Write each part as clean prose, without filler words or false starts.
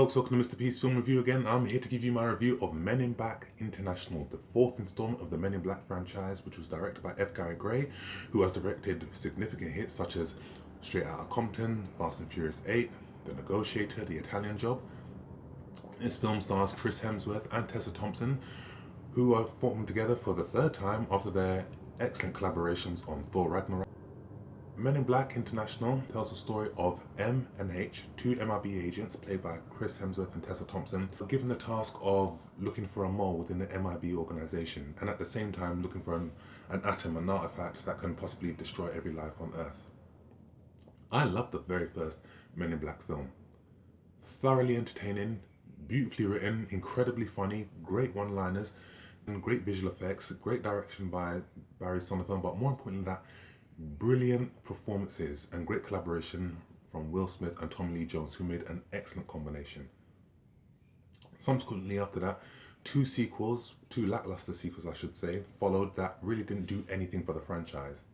folks, welcome to Mr. P's Film Review again. I'm here to give you my review of Men in Black International, the fourth installment of the Men in Black franchise, which was directed by F. Gary Gray, who has directed significant hits such as Straight Outta Compton, Fast and Furious 8, The Negotiator, The Italian Job. This film stars Chris Hemsworth and Tessa Thompson, who are formed together for the third time after their excellent collaborations on Thor Ragnarok. Men in Black International tells the story of M and H, two MIB agents played by Chris Hemsworth and Tessa Thompson, given the task of looking for a mole within the MIB organization and at the same time looking for an atom, an artifact that can possibly destroy every life on Earth. I love the very first Men in Black film. Thoroughly entertaining, beautifully written, incredibly funny, great one-liners, and great visual effects, great direction by Barry Sonnenfeld, but more importantly than that, brilliant performances and great collaboration from Will Smith and Tommy Lee Jones, who made an excellent combination. Subsequently after that, two lackluster sequels I should say, followed that really didn't do anything for the franchise.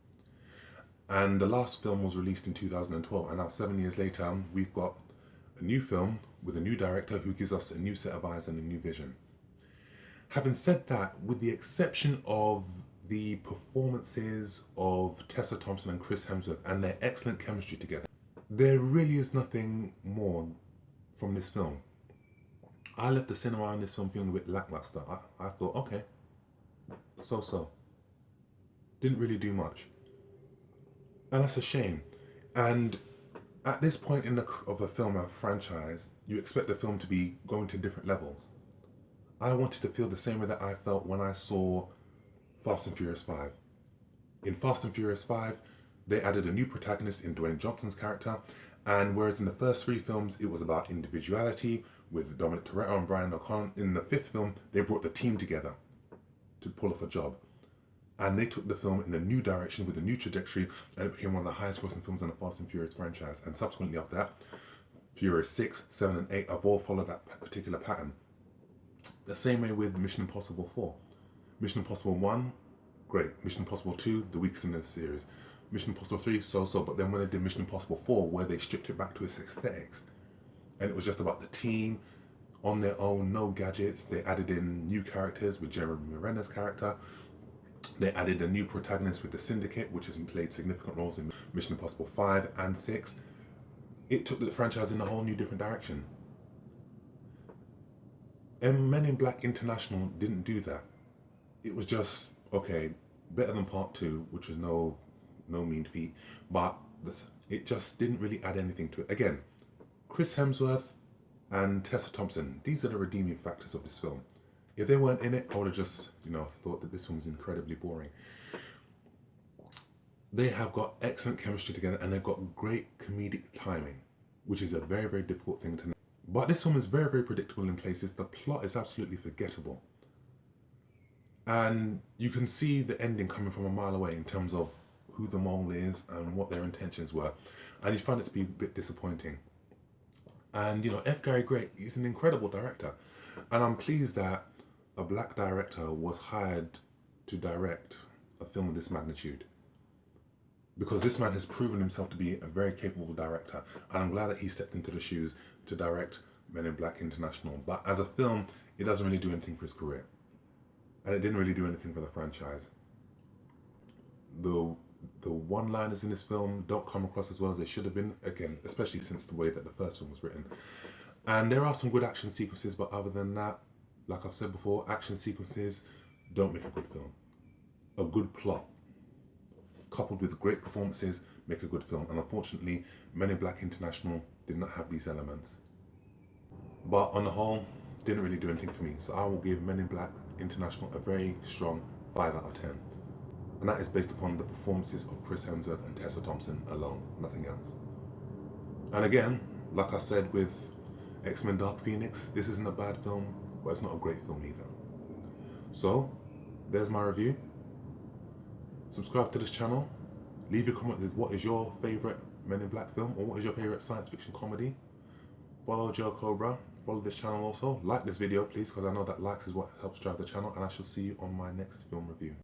And the last film was released in 2012, and now 7 years later, we've got a new film with a new director who gives us a new set of eyes and a new vision. Having said that, with the exception of the performances of Tessa Thompson and Chris Hemsworth and their excellent chemistry together, there really is nothing more from this film. I left the cinema on this film feeling a bit lackluster. I thought, okay, so. Didn't really do much. And that's a shame. And at this point of a film or franchise, you expect the film to be going to different levels. I wanted to feel the same way that I felt when I saw Fast and Furious 5. In Fast and Furious 5, they added a new protagonist in Dwayne Johnson's character, and whereas in the first three films it was about individuality with Dominic Toretto and Brian O'Connor, in the fifth film they brought the team together to pull off a job. And they took the film in a new direction with a new trajectory, and it became one of the highest grossing films in the Fast and Furious franchise. And subsequently after that, Furious 6, 7 and 8 have all followed that particular pattern. The same way with Mission Impossible 4. Mission Impossible 1, great. Mission Impossible 2, the weakest in the series. Mission Impossible 3, so-so. But then when they did Mission Impossible 4, where they stripped it back to its aesthetics, and it was just about the team on their own, no gadgets. They added in new characters with Jeremy Renner's character. They added a new protagonist with the Syndicate, which has played significant roles in Mission Impossible 5 and 6. It took the franchise in a whole new different direction. And Men in Black International didn't do that. It was just, okay, better than part 2, which was no mean feat, but it just didn't really add anything to it. Again, Chris Hemsworth and Tessa Thompson, these are the redeeming factors of this film. If they weren't in it, I would have just, thought that this film was incredibly boring. They have got excellent chemistry together and they've got great comedic timing, which is a very, very difficult thing to know. But this film is very, very predictable in places. The plot is absolutely forgettable. And you can see the ending coming from a mile away in terms of who the mole is and what their intentions were. And you find it to be a bit disappointing. And, F. Gary Gray is an incredible director. And I'm pleased that a black director was hired to direct a film of this magnitude. Because this man has proven himself to be a very capable director. And I'm glad that he stepped into the shoes to direct Men in Black International. But as a film, it doesn't really do anything for his career. And it didn't really do anything for the franchise. The one-liners in this film don't come across as well as they should have been, again, especially since the way that the first film was written. And there are some good action sequences, but other than that, like I've said before, action sequences don't make a good film. A good plot, coupled with great performances, make a good film. And unfortunately, Men in Black International did not have these elements. But on the whole, didn't really do anything for me. So I will give Men in Black International a very strong 5 out of 10. And that is based upon the performances of Chris Hemsworth and Tessa Thompson alone, nothing else. And again, like I said with X-Men Dark Phoenix, this isn't a bad film, but it's not a great film either. So, there's my review. Subscribe to this channel. Leave your comment with what is your favourite Men in Black film, or what is your favourite science fiction comedy. Follow Joe Cobra. Follow this channel also. Like this video, please, because I know that likes is what helps drive the channel, and I shall see you on my next film review.